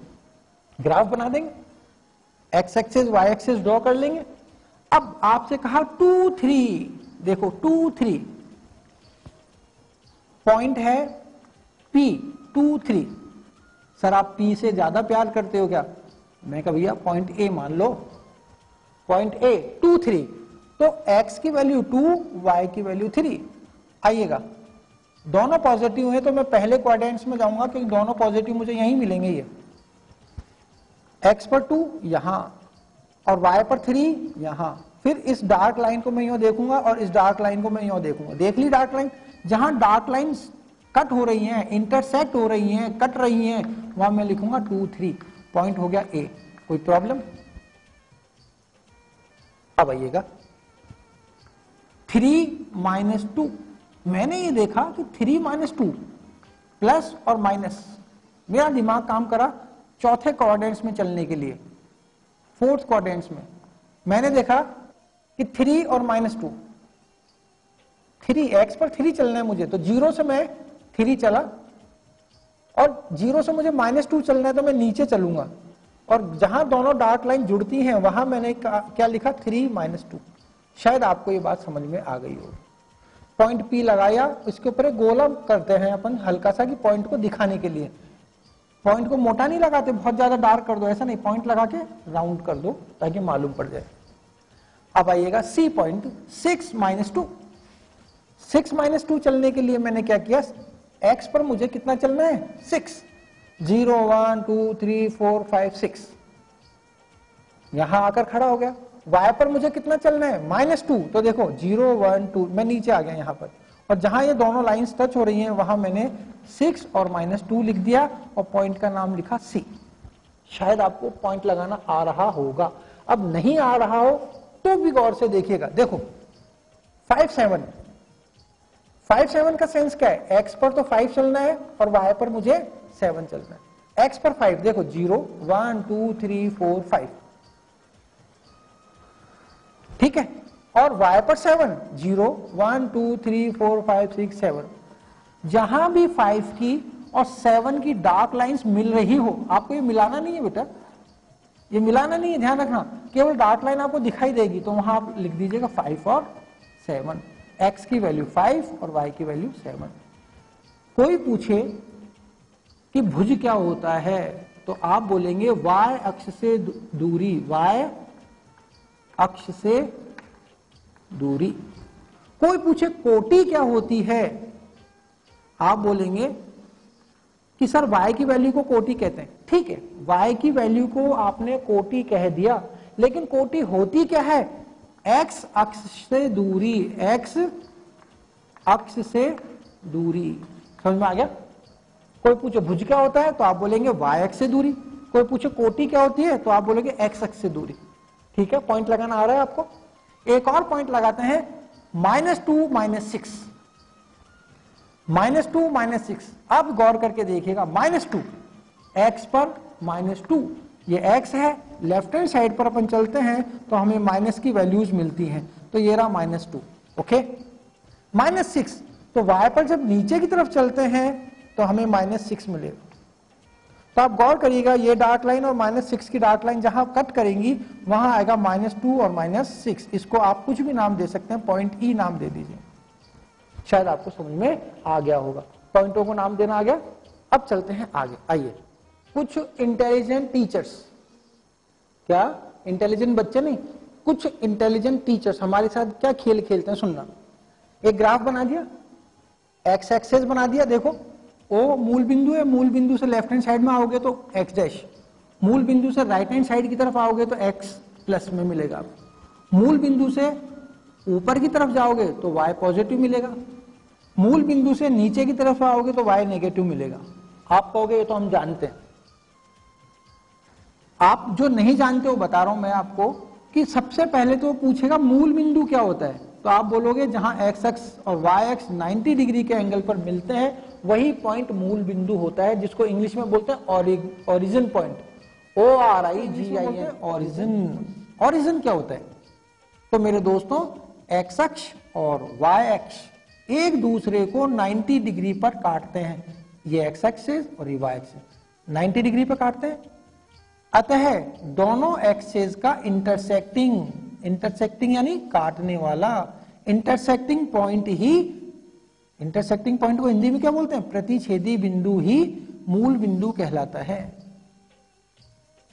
ग्राफ बना देंगे, x axes y axes draw कर लेंगे। अब आपसे कहा 2 3, देखो 2 3 पॉइंट है P 2 3। सर आप P से ज्यादा प्यार करते हो क्या? मैं कहा भैया पॉइंट A मान लो, पॉइंट A 2 3, तो x की वैल्यू 2 y की वैल्यू 3। आइएगा, दोनों पॉजिटिव है तो मैं पहले क्वाड्रेंट्स में जाऊंगा क्योंकि दोनों पॉजिटिव मुझे यहीं मिलेंगे। ये x पर 2 यहां और y पर 3 यहां, फिर इस डार्क लाइन को मैं यूं देखूंगा और इस डार्क लाइन को मैं यूं देखूंगा। देख ली डार्क लाइन, जहां डार्क लाइंस कट हो रही हैं, इंटरसेक्ट हो रही हैं, कट रही हैं, वहां मैं लिखूंगा 2 3, पॉइंट हो गया A। कोई प्रॉब्लम? अब आइएगा 3 - 2, मैंने ये देखा कि 3 - 2 प्लस और माइनस, मेरा दिमाग काम करा चौथे क्वाड्रेंट्स में चलने के लिए। फोर्थ क्वाड्रेंट्स में मैंने देखा कि 3 और -2, 3 x पर 3 चलना है मुझे, तो 0 से मैं 3 चला और 0 से मुझे -2 चलना है तो मैं नीचे चलूंगा, और जहां दोनों डार्क लाइन जुड़ती हैं वहां मैंने क्या लिखा 3 - 2। शायद आपको ये बात समझ में आ गई हो। पॉइंट P लगाया, इसके ऊपर एक गोला करते हैं अपन हल्का सा कि पॉइंट को दिखाने के लिए। पॉइंट को मोटा नहीं लगाते, बहुत ज्यादा डार्क कर दो, ऐसा नहीं, पॉइंट लगा के राउंड कर दो ताकि मालूम पड़ जाए। अब आइएगा C पॉइंट 6 - 2। 6 - 2 चलने के लिए मैंने क्या किया, x पर मुझे कितना चलना है 6, 0 1 2 3 4 5 6, यहां आकर खड़ा हो गया। y पर मुझे कितना चलना है -2, तो देखो 0 1 2, मैं नीचे आ गया यहां पर, और जहां ये दोनों लाइंस टच हो रही हैं वहां मैंने 6 और -2 लिख दिया और पॉइंट का नाम लिखा C। शायद आपको पॉइंट लगाना आ रहा होगा, अब नहीं आ रहा हो तो भी गौर से देखिएगा। देखो 5 7 का सेंस क्या है, x पर तो 5 चलना है और y पर मुझे 7 चलना है। x पर 5 देखो 0 1 2 3 4 5, ठीक है, और y पर 7 0 1 2 3 4 5 6 7। जहां भी 5 की और 7 की डार्क लाइंस मिल रही हो, आपको ये मिलाना नहीं है बेटा, ये मिलाना नहीं है, ध्यान रखना, केवल डार्क लाइन आपको दिखाई देगी तो वहां आप लिख दीजिएगा 5 और 7, x की वैल्यू 5 और y की वैल्यू 7। कोई पूछे कि भुज क्या होता है तो आप बोलेंगे y अक्ष से दूरी, y अक्ष से दूरी। कोई पूछे कोटि क्या होती है, आप बोलेंगे कि सर y की वैल्यू को कोटि कहते हैं। ठीक है, y की वैल्यू को आपने कोटि कह दिया, लेकिन कोटि होती क्या है, x अक्ष से दूरी, x अक्ष से दूरी। समझ में आ गया? कोई पूछे भुज क्या होता है तो आप बोलेंगे y अक्ष से दूरी, कोई पूछे कोटि क्या होती है तो आप बोलेंगे x अक्ष से दूरी। ठीक है, पॉइंट लगाना आ रहा है आपको। एक और पॉइंट लगाते हैं, -2 - 6, -2 - 6। अब गौर करके देखिएगा, -2 x पर -2, ये x है, लेफ्ट हैंड साइड पर अपन चलते हैं तो हमें माइनस की वैल्यूज मिलती हैं, तो ये रहा -2। ओके, -6, तो y पर जब नीचे की तरफ चलते हैं तो हमें -6 मिलेगा। तो आप गौर करिएगा, ये डार्क लाइन और -6 की डार्क लाइन जहां कट करेंगी वहां आएगा -2 और -6। इसको आप कुछ भी नाम दे सकते हैं, पॉइंट E नाम दे दीजिए। शायद आपको समझ में आ गया होगा, पॉइंटों को नाम देना आ गया। अब चलते हैं आगे, आइए। कुछ इंटेलिजेंट टीचर्स, क्या इंटेलिजेंट बच्चे नहीं, कुछ इंटेलिजेंट टीचर्स हमारे साथ क्या खेल खेलते हैं, सुनना। एक ग्राफ बना दिया, एक्स एक्सेस बना दिया, देखो ओ मूल बिंदु है, मूल बिंदु से लेफ्ट हैंड साइड में आओगे तो एक्स डैश, मूल बिंदु से राइट हैंड साइड की तरफ आओगे तो एक्स प्लस में मिलेगा आपको, मूल बिंदु से ऊपर की तरफ जाओगे तो वाई पॉजिटिव मिलेगा, मूल बिंदु से नीचे की तरफ आओगे तो वाई नेगेटिव मिलेगा। आप कहोगे ये तो हम जानते हैं। आप जो नहीं जानते हो बता रहा हूं मैं आपको कि सबसे पहले तो पूछेगा मूल बिंदु क्या होता है, तो आप बोलोगे जहां एक्स एक्स और वाई एक्स 90 डिग्री के एंगल पर मिलते हैं वही पॉइंट मूल बिंदु होता है, जिसको इंग्लिश में बोलते हैं origin point, ORIGIN, origin. Origin क्या होता है? तो मेरे दोस्तों एक्स अक्ष और वाई अक्ष एक दूसरे को 90 डिग्री पर काटते हैं, ये एक्स एक्सिस और ये वाई एक्सिस 90 डिग्री पर काटते हैं, अतः दोनों एक्सेस का इंटरसेक्टिंग यानी काटने वाला इंटरसेक्टिंग पॉइंट ही, इंटरसेक्टिंग पॉइंट को हिंदी में क्या बोलते हैं? प्रतिच्छेदी बिंदु ही मूल बिंदु कहलाता है।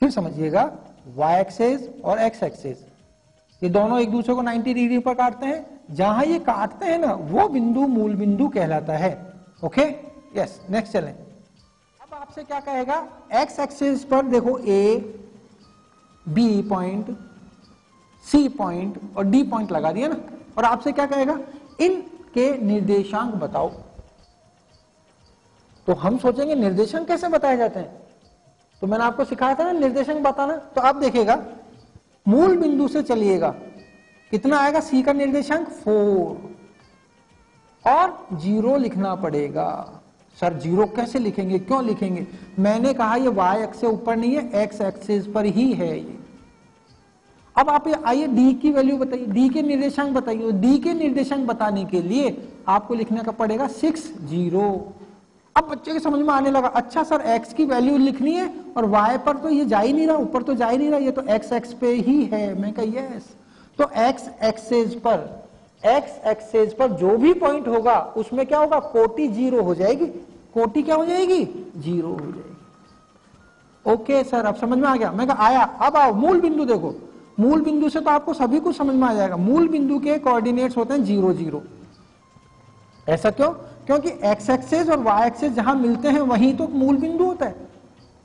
फिर समझिएगा, वाई एक्सेस और एक्स एक्सेस ये दोनों एक दूसरे को 90 डिग्री पर काटते हैं, जहां ये काटते हैं ना वो बिंदु मूल बिंदु कहलाता है। ओके, यस, नेक्स्ट चलें। अब आपसे क्या कहेगा, एक्स एक्सिस पर देखो ए, बी पॉइंट, सी पॉइंट और डी पॉइंट लगा दिया ना, और आपसे क्या कहेगा, इनके निर्देशांक बताओ। तो हम सोचेंगे निर्देशांक कैसे बताए जाते हैं, तो मैंने आपको सिखाया था ना निर्देशांक बताना। तो आप देखिएगा, मूल बिंदु से चलिएगा, कितना आएगा सी का निर्देशांक 4, और 0 लिखना पड़ेगा। सर 0 कैसे लिखेंगे, क्यों लिखेंगे? मैंने कहा ये वाई एक्स से ऊपर नहीं है, एक्स एक्सिस पर ही है ये। अब आप आइए डी की वैल्यू बताइए, डी के निर्देशांक बताइए। डी के निर्देशांक बताने के लिए आपको लिखने का पड़ेगा 6, 0। अब बच्चे के समझ में आने लगा, अच्छा सर एक्स की वैल्यू लिखनी है और वाई पर तो ये जा ही नहीं रहा, ऊपर तो जा ही नहीं रहा, ये तो एक्स एक्स पे ही है। मैं कहा यस, तो एक्स एक्सेस पर जो भी पॉइंट होगा उसमें क्या होगा, कोटि 0 हो जाएगी। कोटि क्या हो जाएगी, 0 हो जाएगी। ओके सर, अब समझ में आ गया। मैं कहा आया। अब आओ मूल बिंदु देखो, मूल बिंदु से तो आपको सभी कुछ समझ में आ जाएगा। मूल बिंदु के कोऑर्डिनेट्स होते हैं 0, 0। ऐसा क्यों? क्योंकि एक्स एक्सेस और वाई एक्सेस जहां मिलते हैं वहीं तो मूल बिंदु होता है।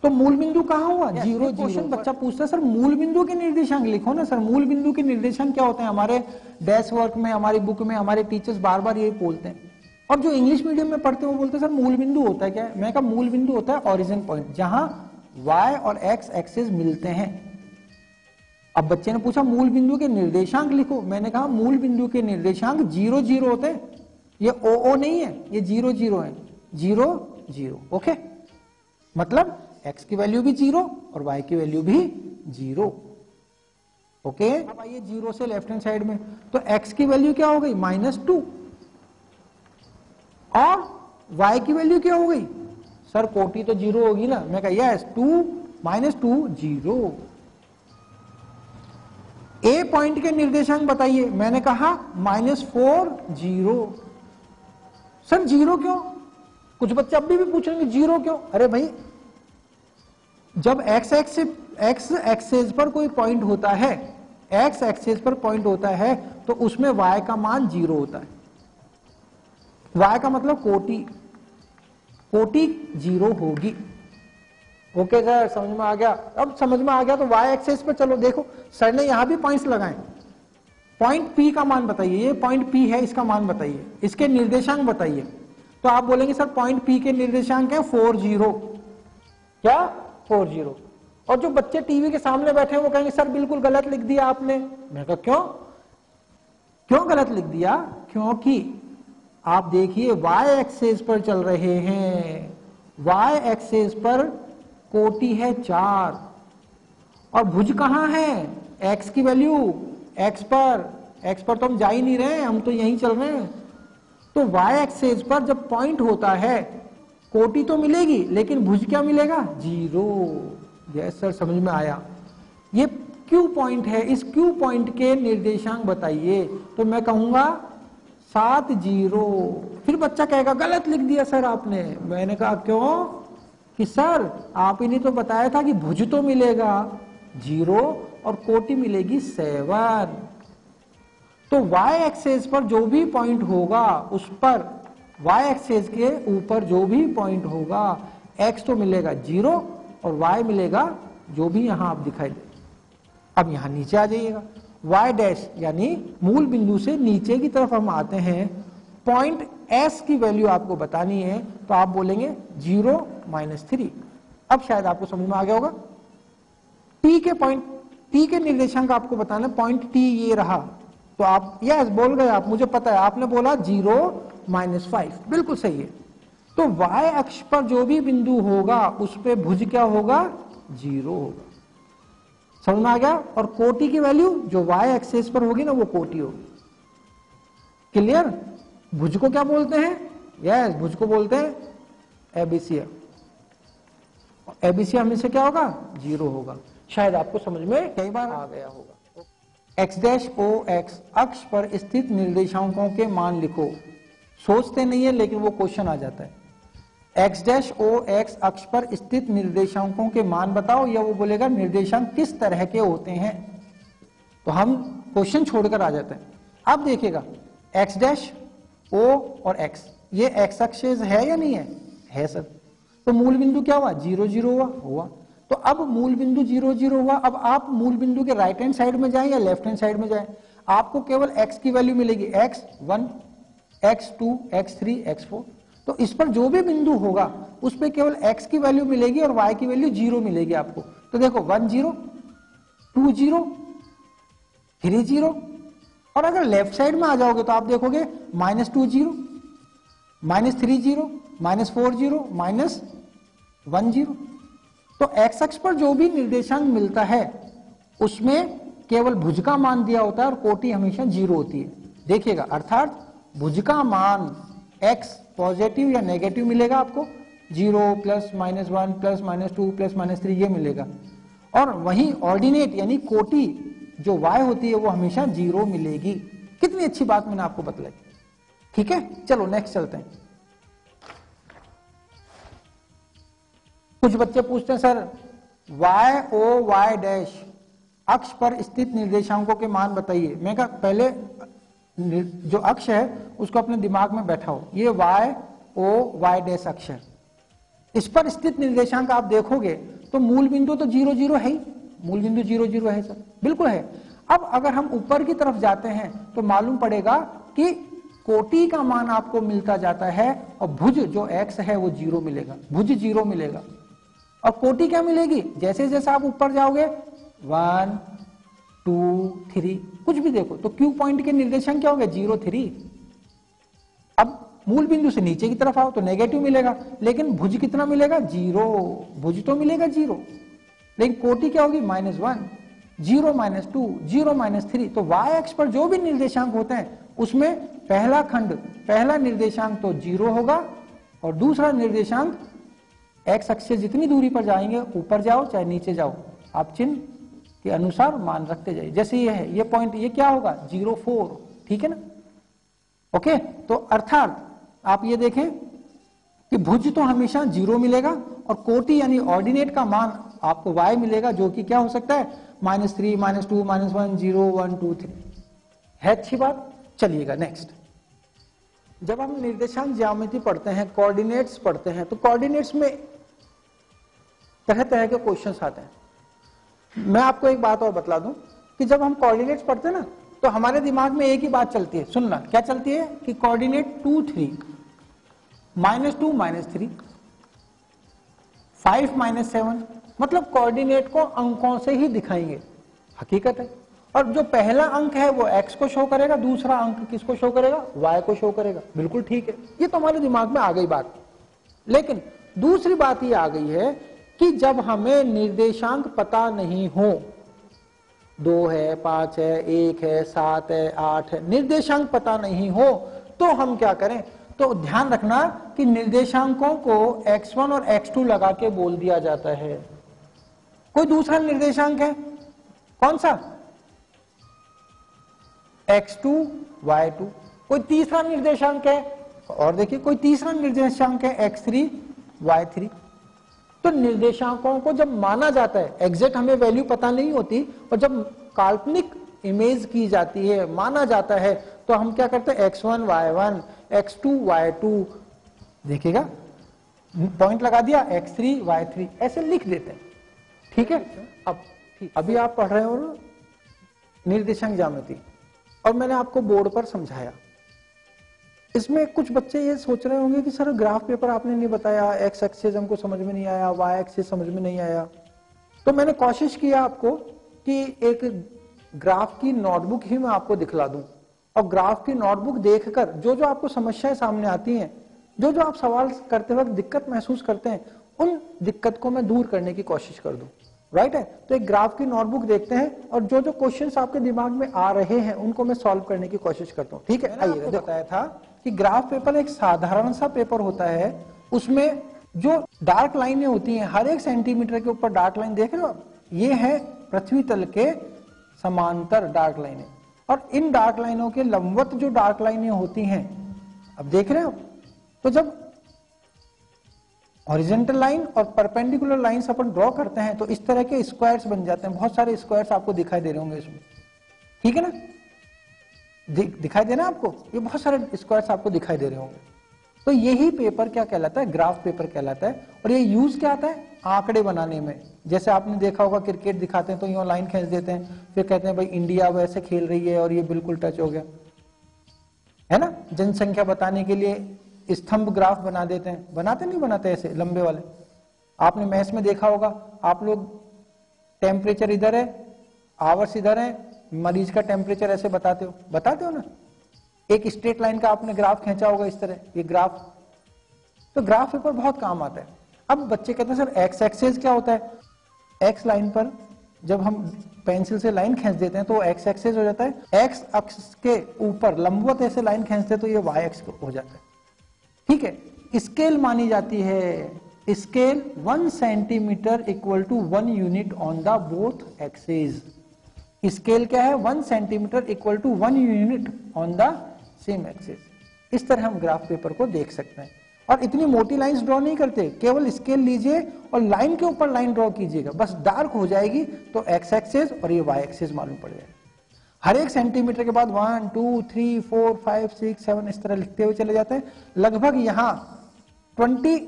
तो मूल बिंदु कहां हुआ, 0, 0। बच्चा पूछता है सर मूल बिंदु के निर्देशांक लिखो ना। सर मूल बिंदु के निर्देशांक क्या होते हैं? हमारे डेस्क वर्क में, हमारी बुक में हमारे टीचर्स बार बार यही बोलते हैं, और जो इंग्लिश मीडियम में पढ़ते हैं वो बोलते हैं सर मूल बिंदु होता है क्या? मैं कहा मूल बिंदु होता है ओरिजिन पॉइंट, जहां वाई और एक्स एक्सेस मिलते हैं। अब बच्चे ने पूछा मूल बिंदु के निर्देशांक लिखो। मैंने कहा मूल बिंदु के निर्देशांक 0, 0 होते हैं, ये ओ नहीं है, ये 0, 0 है। 0, 0। ओके, मतलब x की वैल्यू भी 0 और y की वैल्यू भी 0। ओके, अब आइए 0 से लेफ्ट हैंड साइड में, तो x की वैल्यू क्या हो गई, -2, और y की वैल्यू क्या हो गई? सर कोटि तो 0 होगी ना। मैं कहा यस, 2 -2 0। ए पॉइंट के निर्देशांक बताइए। मैंने कहा -4 0। सर 0 क्यों? कुछ बच्चे अब भी पूछेंगे 0 क्यों? अरे भाई, जब एक्स एक्सेस पर कोई पॉइंट होता है, एक्स एक्सेस पर पॉइंट होता है, तो उसमें y का मान 0 होता है। y का मतलब कोटि 0 होगी। ओके सर, समझ में आ गया? अब समझ में आ गया तो y एक्सेस पर चलो देखो, सर ने यहां भी पॉइंट्स लगाए। पॉइंट P का मान बताइए, ये पॉइंट P है, इसका मान बताइए, इसके निर्देशांक बताइए। तो आप बोलेंगे सर पॉइंट P के निर्देशांक है 4, 0। क्या? 4, 0। और जो बच्चे टीवी के सामने बैठे हैं वो कहेंगे सर बिल्कुल गलत लिख दिया आपने। मैं कहा क्यों गलत लिख दिया? क्योंकि आप देखिए y एक्सेस पर चल रहे हैं, y एक्सेस पर कोटि है 4, और भुज कहां है? x की वैल्यू x पर तो हम जा ही नहीं रहे हैं, हम तो यहीं चल रहे हैं। तो y एक्सेस पर जब पॉइंट होता है कोटि तो मिलेगी, लेकिन भुज क्या मिलेगा? 0। यस सर, समझ में आया। ये Q पॉइंट है, इस Q पॉइंट के निर्देशांक बताइए। तो मैं कहूंगा 7 0। फिर बच्चा कहेगा गलत लिख दिया सर आपने। मैंने कहा क्यों? कि सर आप ही ने तो बताया था कि भुज तो मिलेगा 0 और कोटि मिलेगी 7। तो y एक्सेस पर जो भी पॉइंट होगा उस पर, y एक्सेस के ऊपर जो भी पॉइंट होगा, x तो मिलेगा 0 और y मिलेगा जो भी यहां आप दिखाई दे। अब यहां नीचे आ जाइएगा, y डैश यानी मूल बिंदु से नीचे की तरफ हम आते हैं, पॉइंट s की वैल्यू आपको बतानी है, तो आप बोलेंगे 0 -3। अब शायद आपको समझ में आ गया होगा। t के पॉइंट, t के निर्देशांक आपको बताना, पॉइंट t ये रहा, तो आप यस बोल गए आप, मुझे पता है, आपने बोला 0 -5, बिल्कुल सही है। तो y अक्ष पर जो भी बिंदु होगा उस पे भुज क्या होगा? 0 होगा। समझ में आ गया? और कोटि की वैल्यू जो y एक्सेस पर होगी ना वो कोटि होगी। क्लियर? भुज को क्या बोलते हैं? यस, भुज को बोलते हैं एबीसिया। एबीसिया में से क्या होगा? 0 होगा। शायद आपको समझ में कई बार आ गया होगा। x डैश ओ एक्स अक्ष पर स्थित निर्देशांकों के मान लिखो। सोचते नहीं है लेकिन वो क्वेश्चन आ जाता है। x डैश ओ एक्स अक्ष पर स्थित निर्देशांकों के मान बताओ, या वो बोलेगा निर्देशांक किस तरह के होते हैं, तो हम क्वेश्चन छोड़कर आ जाते हैं। अब देखिएगा x डैश ओ और x, ये x एक्सिस है या नहीं है? है सर। तो मूल बिंदु क्या हुआ? 0 0 हुआ। तो अब मूल बिंदु 0 0 हुआ। अब आप मूल बिंदु के राइट हैंड साइड में जाएं या लेफ्ट हैंड साइड में जाएं, आपको केवल x की वैल्यू मिलेगी, x1 x2 x3 x4। तो इस पर जो भी बिंदु होगा उस पर केवल x की वैल्यू मिलेगी और y की वैल्यू 0 मिलेगी आपको। तो देखो 1 0 2 0 3 0, और अगर लेफ्ट साइड में आ जाओगे तो आप देखोगे -2 0 -3 0 -4 0 -1 0। तो x अक्ष पर जो भी निर्देशांक मिलता है उसमें केवल भुज का मान दिया होता है और कोटि हमेशा 0 होती है। देखिएगा, अर्थात भुज का मान x पॉजिटिव या नेगेटिव मिलेगा आपको, 0 प्लस -1 प्लस -2 प्लस -3 ये मिलेगा, और वहीं ऑर्डिनेट यानी कोटि जो y होती है वो हमेशा 0 मिलेगी। कितनी अच्छी बात मैंने आपको बतलाई। ठीक है, चलो नेक्स्ट चलते हैं। कुछ बच्चे पूछते हैं sir y o y dash अक्ष पर स्थित निर्देशांकों के मान बताइए। मैं कहा पहले जो अक्ष है उसको अपने दिमाग में बैठाओ, ये y o y डैश अक्ष है, इस पर स्थित निर्देशांक आप देखोगे तो मूल बिंदु तो 0 0 है ही, मूल बिंदु 0 0 है सर, बिल्कुल है। अब अगर हम ऊपर की तरफ जाते हैं तो मालूम पड़ेगा कि कोटि का मान आपको मिलता जाता है और भुज जो x है वो 0 मिलेगा, भुज 0 मिलेगा। और कोटि क्या मिलेगी? जैसे जैसे आप ऊपर जाओगे 1 2 3 कुछ भी देखो तो क्यू पॉइंट के निर्देशांक क्या होंगे? 0 3। अब मूल बिंदु से नीचे की तरफ आओ तो नेगेटिव मिलेगा, लेकिन भुज कितना मिलेगा? 0। भुज तो मिलेगा 0, लेकिन कोटि क्या होगी? -1 0 -2 0 -3। तो y अक्ष पर जो भी निर्देशांक होते हैं उसमें पहला खंड, पहला निर्देशांक तो 0 होगा और दूसरा निर्देशांक x अक्ष से जितनी दूरी पर जाएंगे, ऊपर जाओ चाहे नीचे जाओ, आप चिन्ह के अनुसार मान रखते जाइए। जैसे ये है, ये पॉइंट, ये क्या होगा? 0 4। ठीक है ना? ओके, तो अर्थात आप ये देखें कि भुज तो हमेशा 0 मिलेगा और कोटि यानी ऑर्डिनेट का मान आपको y मिलेगा, जो कि क्या हो सकता है? -3 -2 -1 0 1 2 3 है। अच्छी बात। चलिएगा नेक्स्ट। जब हम निर्देशांक ज्यामिति पढ़ते हैं, कोऑर्डिनेट्स पढ़ते हैं, तो कोऑर्डिनेट्स में तरह तरह के क्वेश्चंस आते हैं। मैं आपको एक बात और बतला दूं कि जब हम कोऑर्डिनेट्स पढ़ते हैं ना तो हमारे दिमाग में एक ही बात चलती है, सुनना क्या चलती है कि कोऑर्डिनेट 2 3 -2 -3 5 -7, मतलब कोऑर्डिनेट को अंकों से ही दिखाएंगे, हकीकत है। और जो पहला अंक है वो x को शो करेगा, दूसरा अंक किसको शो करेगा? y को शो करेगा। बिल्कुल ठीक है, ये तो हमारे दिमाग में आ गई बात। लेकिन दूसरी बात ये आ गई है कि जब हमें निर्देशांक पता नहीं हो, 2 है 5 है 1 है 7 है 8 है, निर्देशांक पता नहीं हो तो हम क्या करें? तो ध्यान रखना कि निर्देशांकों को x1 और x2 लगा के बोल दिया जाता है। कोई दूसरा निर्देशांक है, कौन सा? x2 y2, कोई तीसरा निर्देशांक है, और देखिए कोई तीसरा निर्देशांक है x3 y3। तो निर्देशांकों को जब माना जाता है, एग्जैक्ट हमें वैल्यू पता नहीं होती, और जब काल्पनिक इमेज की जाती है, माना जाता है, तो हम क्या करते हैं, x1 y1 x2 y2, देखिएगा पॉइंट लगा दिया, x3 y3 ऐसे लिख देते हैं। ठीक है, अब अभी आप पढ़ रहे हो निर्देशांक ज्यामिति, और मैंने आपको बोर्ड पर समझाया। इसमें कुछ बच्चे ये सोच रहे होंगे कि सर ग्राफ पेपर आपने नहीं बताया, एक्स एक्सिस हमको समझ में नहीं आया, वाई एक्सिस समझ में नहीं आया। तो मैंने कोशिश किया आपको कि एक ग्राफ की नोटबुक ही मैं आपको दिखला दूं, और ग्राफ की नोटबुक देखकर जो जो आपको समस्याएं सामने आती हैं, जो जो आप सवाल करते वक्त दिक्कत महसूस करते हैं, उन दिक्कत को मैं दूर करने की कोशिश कर दूं। राइट है, तो एक ग्राफ की नोटबुक देखते हैं, और जो जो क्वेश्चंस आपके दिमाग में आ रहे हैं उनको मैं सॉल्व करने की कोशिश करता हूं। ठीक है, आइए, बताया था कि ग्राफ पेपर एक साधारण सा पेपर होता है, उसमें जो डार्क लाइनें होती हैं, हर एक सेंटीमीटर के ऊपर डार्क लाइन देख रहे हो आप, ये है पृथ्वी तल के समांतर डार्क लाइनें, और इन डार्क लाइनों के लंबवत जो डार्क लाइनें होती हैं, अब देख रहे हो, तो जब हॉरिजॉन्टल लाइन और परपेंडिकुलर लाइंस अपन ड्रॉ करते हैं तो इस तरह के स्क्वायर्स बन जाते हैं। बहुत सारे स्क्वायर्स आपको दिखाई दे रहे होंगे इसमें, ठीक है ना, दिखाई दे रहा है आपको, ये बहुत सारे स्क्वायर्स आपको दिखाई दे रहे होंगे। तो यही पेपर क्या कहलाता है, ग्राफ पेपर कहलाता है। और ये यूज क्या आता है, आंकड़े बनाने में। जैसे आपने देखा होगा क्रिकेट दिखाते हैं तो यूं लाइन खींच देते हैं, फिर कहते हैं भाई इंडिया वैसे खेल रही है और ये बिल्कुल टच हो गया, है ना। जनसंख्या बताने के लिए स्तंभ ग्राफ बना देते हैं, बनाते नहीं बनाते ऐसे लंबे वाले। आपने मैथ्स में देखा होगा, आप लोग टेम्परेचर इधर है, आवर्स इधर है, मरीज का टेम्परेचर ऐसे बताते हो ना। एक स्ट्रेट लाइन का आपने ग्राफ खींचा होगा इस तरह, ये ग्राफ। तो ग्राफ पेपर बहुत काम आता है। अब बच्चे कहते हैं सर एक्स एक्सिस क्या होता है, एक्स लाइन पर जब हम पेंसिल से लाइन खींच देते हैं तो एक्स एक्सिस हो जाता है। एक्स अक्ष के ऊपर लंबवत ऐसे लाइन खींचते हैं तो ये वाई एक्स हो जाता है। ठीक है, स्केल मानी जाती है, scale 1 centimetre equal to 1 unit on the both axis. Scale क्या है, 1 centimetre equal to 1 unit on the same axis. इस तरह हम ग्राफ पेपर को देख सकते हैं। और इतनी मोटी लाइंस ड्रॉ नहीं करते, केवल स्केल लीजिए और लाइन के ऊपर लाइन ड्रॉ कीजिएगा, बस डार्क हो जाएगी तो एक्स एक्सिस और ये वाई एक्सिस मालूम पड़ जाएगा। हर एक सेंटीमीटर के बाद 1 2 3 4 5 6 7 इस तरह लिखते हुए चले जाते हैं। लगभग यहाँ 20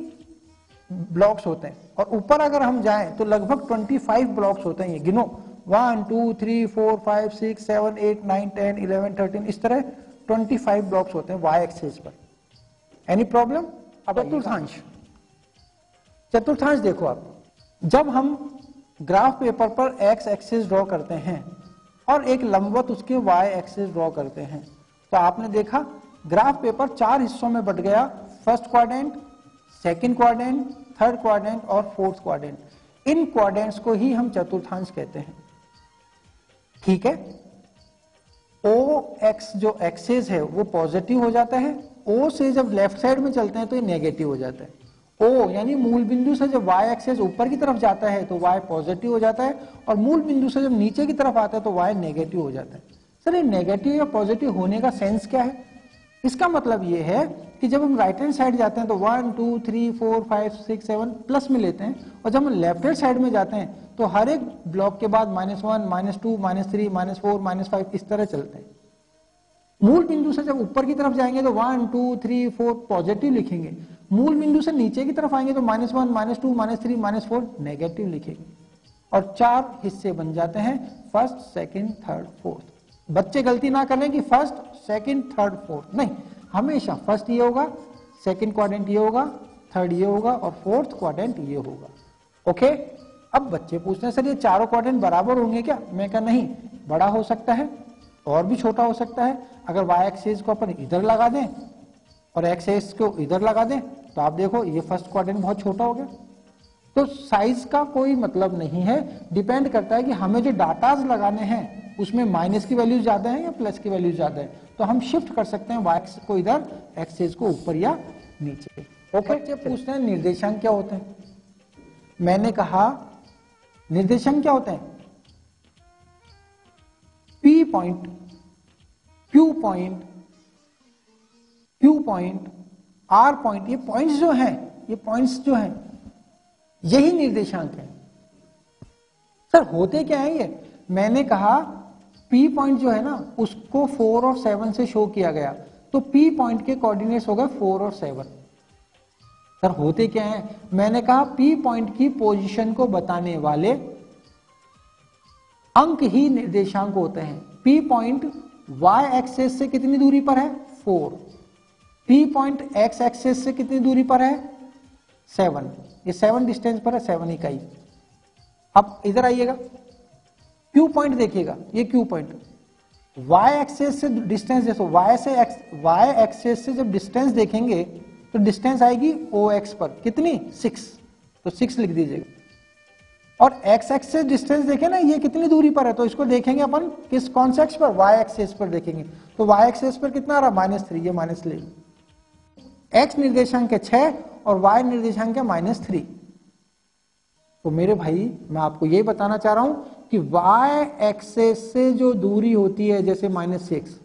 ब्लॉक्स होते हैं, और ऊपर अगर हम जाएं तो लगभग 25 ब्लॉक्स होते हैं। ये गिनो, 1 2 3 4 5 6 7 8 9 10 11 13 इस तरह 25 ब्लॉक्स होते हैं वाई एक्सिस पर। Any problem. अब चतुर्थांश देखो आप, जब हम ग्राफ पेपर पर एक्स एक्सिस ड्रॉ करते हैं और एक लंबवत उसके वाई एक्सिस ड्रॉ करते हैं, तो आपने देखा ग्राफ पेपर 4 हिस्सों में बट गया, first quadrant, second quadrant, third quadrant और फोर्थ क्वाड्रेंट। इन क्वाड्रेंट्स को ही हम चतुर्थांश कहते हैं। ठीक है, ओ एक्स जो एक्सिस है वो पॉजिटिव हो जाता है, ओ से जब लेफ्ट साइड में चलते हैं तो ये नेगेटिव हो जाता है। ओ यानी मूल बिंदु से जब वाई एक्सिस ऊपर की तरफ जाता है तो वाई पॉजिटिव हो जाता है, और मूल बिंदु से जब नीचे की तरफ आता है तो वाई नेगेटिव हो जाता है। सर ये नेगेटिव या पॉजिटिव होने का सेंस क्या है? इसका मतलब ये है कि जब हम राइट हैंड साइड जाते हैं तो 1 2 3 4 5 6 7 प्लस में लेते हैं, और जब हम लेफ्ट हैंड साइड में जाते हैं तो हर एक ब्लॉक के बाद -1 -2 -3 -4 -5 इस तरह चलते हैं। मूल बिंदु से जब ऊपर की तरफ जाएंगे तो 1 2 3 4 पॉजिटिव लिखेंगे, मूल बिंदु से नीचे की तरफ आएंगे तो -1 -2 -3 -4 नेगेटिव लिखेंगे, और 4 हिस्से बन जाते हैं, फर्स्ट सेकंड थर्ड फोर्थ। बच्चे गलती ना करें कि फर्स्ट सेकंड थर्ड फोर्थ, नहीं, हमेशा फर्स्ट ये होगा, सेकंड क्वाड्रेंट ये होगा, थर्ड ये होगा और फोर्थ क्वाड्रेंट ये होगा। ओके, अब बच्चे पूछते हैं सर ये चारों क्वाड्रेंट बराबर होंगे क्या? मैं कहा नहीं, बड़ा हो सकता है और भी छोटा हो सकता है। अगर वाई एक्सिस को अपन इधर लगा दें और एक्स एक्सिस को इधर लगा दें तो आप देखो ये फर्स्ट क्वाड्रेंट बहुत छोटा हो गया। तो साइज का कोई मतलब नहीं है, डिपेंड करता है कि हमें जो डाटाज लगाने हैं उसमें माइनस की वैल्यू ज्यादा है या प्लस की वैल्यू ज्यादा है, तो हम शिफ्ट कर सकते हैं वाई एक्सिस को इधर, एक्सिस को ऊपर या नीचे। ओके, जब पूछते हैं निर्देशांक क्या होते हैं, मैंने कहा निर्देशांक क्या होते हैं, P point, Q point, Q point, R point, ये पॉइंट्स जो हैं, ये पॉइंट्स जो हैं यही निर्देशांक है। सर होते क्या है ये? मैंने कहा P पॉइंट जो है ना उसको 4 और 7 से शो किया गया, तो P पॉइंट के कोऑर्डिनेट्स हो गए 4 और 7। सर होते क्या है? मैंने कहा P पॉइंट की पोजीशन को बताने वाले अंक ही निर्देशांक होते हैं। P पॉइंट y एक्सेस से कितनी दूरी पर है? 4। P पॉइंट x एक्सेस से कितनी दूरी पर है? 7। ये 7 डिस्टेंस पर है, 7 इकाई। अब इधर आइएगा, Q पॉइंट देखिएगा, ये Q पॉइंट y एक्सेस से डिस्टेंस देखो, y एक्सेस से जब डिस्टेंस देखेंगे तो डिस्टेंस आएगी OX पर, कितनी? 6, तो 6 लिख दीजिएगा। और x एक्सेस डिस्टेंस देखें ना, ये कितनी दूरी पर है, तो इसको देखेंगे अपन किस कौन से एक्स पर? y एक्सेस पर देखेंगे, तो y एक्सेस पर कितना आ रहा? -3, ये माइनस ले। x निर्देशांक है 6 और y निर्देशांक है -3। तो मेरे भाई मैं आपको ये बताना चाह रहा हूं कि y एक्सेस से जो दूरी होती है, जैसे -6,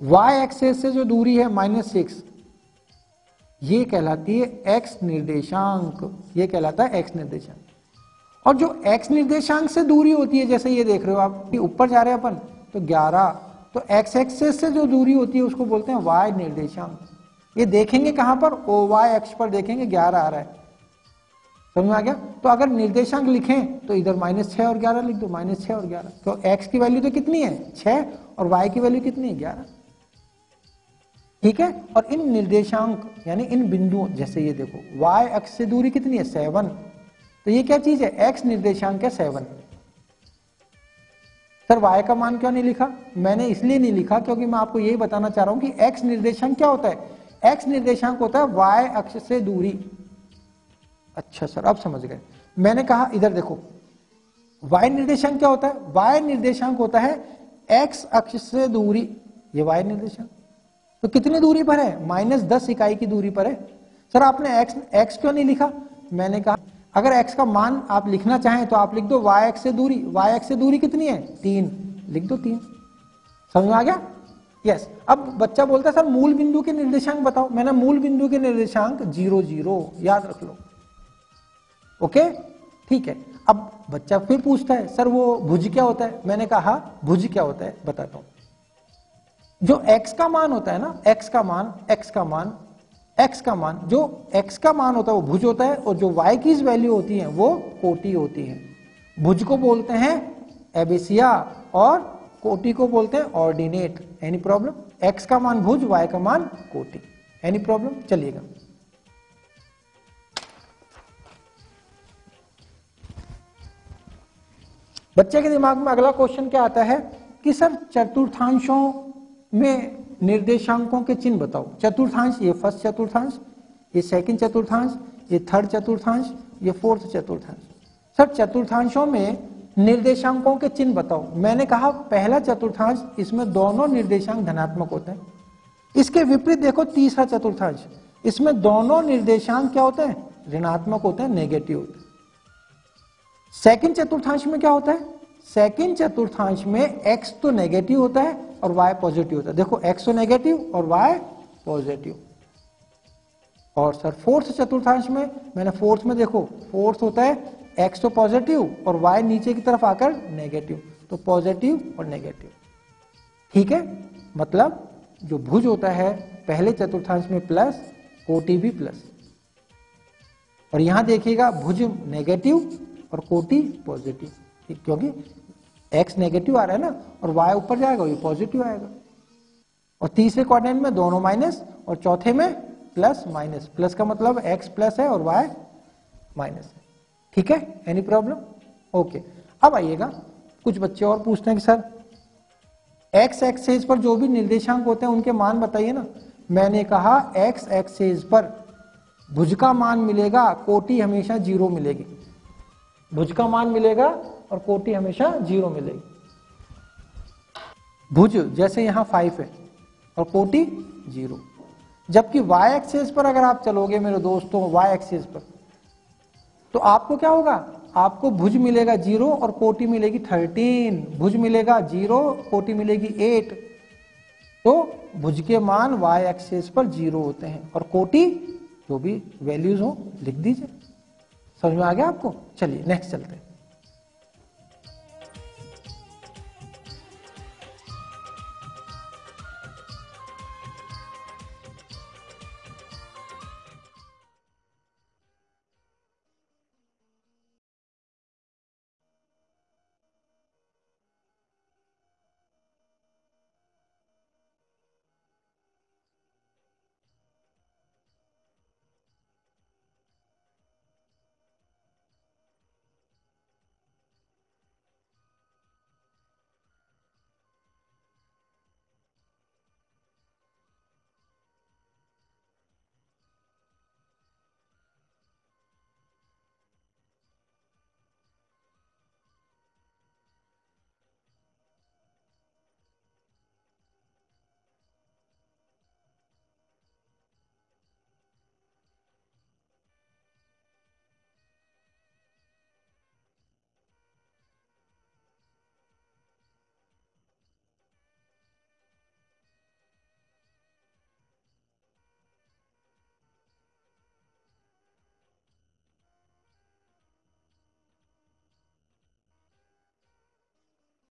y एक्सेस से जो दूरी है -6, ये कहलाती है x निर्देशांक, ये कहलाता है x निर्देशांक। और जो x निर्देशांक से दूरी होती है, जैसे ये देख रहे हो आप, ऊपर जा रहे हैं अपन तो 11, तो x एक्सेस से जो दूरी होती है उसको बोलते हैं y निर्देशांक। ये देखेंगे कहां पर? OY अक्ष पर देखेंगे 11 आ रहा है, समझ में आ गया? तो अगर निर्देशांक लिखें तो इधर -6 और 11 लिख दो, -6 और 11। तो x की वैल्यू तो कितनी है? 6, और y की वैल्यू कितनी है? 11। ठीक है। और इन निर्देशांक यानी इन बिंदुओं, जैसे ये देखो y अक्ष से दूरी कितनी है? 7, तो ये क्या चीज है? x निर्देशांक है 7। सर y का मान क्यों नहीं लिखा? मैंने इसलिए नहीं लिखा क्योंकि मैं आपको यही बताना चाह रहा हूं कि x निर्देशांक क्या होता है? x निर्देशांक होता है y अक्ष से दूरी। अच्छा सर अब समझ गए। मैंने कहा इधर देखो, y निर्देशांक क्या होता है? y निर्देशांक होता है x अक्ष से दूरी, ये y निर्देशांक। तो कितनी दूरी पर है? -10 इकाई की दूरी पर है। सर आपने x क्यों नहीं लिखा? मैंने कहा अगर x का मान आप लिखना चाहें तो आप लिख दो y अक्ष से दूरी। y अक्ष से दूरी कितनी है? 3, लिख दो 3। समझ में आ गया? यस। अब बच्चा बोलता है सर मूल बिंदु के निर्देशांक बताओ। मैंने मूल बिंदु के निर्देशांक 0 0 याद रख लो। ओके ठीक है। अब बच्चा फिर पूछता है सर वो भुज क्या होता है? मैंने कहा भुज क्या होता है बताता हूं। जो x का मान होता है ना, x का मान, जो x का मान होता है वो भुज होता है, और जो y की वैल्यू होती है वो कोटि होती है। भुज को बोलते हैं एबेसिया और कोटि को बोलते हैं ऑर्डिनेट। Any problem? x का मान भुज, y का मान कोटि। Any problem? चलिएगा। बच्चे के दिमाग में अगला क्वेश्चन क्या आता है कि सर चतुर्थांशों में निर्देशांकों के चिन्ह बताओ। चतुर्थांश, ये फर्स्ट चतुर्थांश, ये सेकंड चतुर्थांश, ये थर्ड चतुर्थांश, ये फोर्थ चतुर्थांश। सर चतुर्थांशों में निर्देशांकों के चिन्ह बताओ। मैंने कहा पहला चतुर्थांश, इसमें दोनों निर्देशांक धनात्मक होते हैं। इसके विपरीत देखो तीसरा चतुर्थांश, इसमें दोनों निर्देशांक क्या होते हैं? ऋणात्मक होते हैं, नेगेटिव होते हैं। सेकंड चतुर्थांश में क्या होता है? सेकंड चतुर्थांश में x तो नेगेटिव होता है और y पॉजिटिव होता है। देखो x तो नेगेटिव और y पॉजिटिव। और सर फोर्थ चतुर्थांश में, मैंने फोर्थ में देखो, फोर्थ होता है x तो पॉजिटिव और y नीचे की तरफ आकर नेगेटिव, तो पॉजिटिव और नेगेटिव। ठीक है, मतलब जो भुज होता है पहले चतुर्थांश में प्लस, कोटि भी प्लस। और यहां देखिएगा भुज नेगेटिव और कोटि पॉजिटिव, क्योंकि x नेगेटिव आ रहा है ना, और y ऊपर जाएगा, ये पॉजिटिव आएगा। और तीसरे क्वाड्रेंट में दोनों माइनस, और चौथे में प्लस माइनस। प्लस का मतलब x प्लस है और y माइनस है। ठीक है, एनी प्रॉब्लम? ओके। अब आइएगा, कुछ बच्चे और पूछते हैं कि सर x एक्सेस पर जो भी निर्देशांक होते हैं उनके मान बताइए ना। मैंने कहा x एक्सेस पर भुज का मान मिलेगा, कोटि हमेशा 0 मिलेगी। भुज का मान मिलेगा और कोटि हमेशा 0 मिलेगी। भुज जैसे यहां 5 है और कोटि 0। जबकि y एक्सेस पर अगर आप चलोगे मेरे दोस्तों, y एक्सेस पर, तो आपको क्या होगा? आपको भुज मिलेगा 0 और कोटि मिलेगी 13। भुज मिलेगा 0, कोटि मिलेगी 8। तो भुज के मान y एक्सिस पर 0 होते हैं और कोटि जो भी वैल्यूज हो लिख दीजिए। समझ में आ गया आपको? चलिए नेक्स्ट चलते हैं।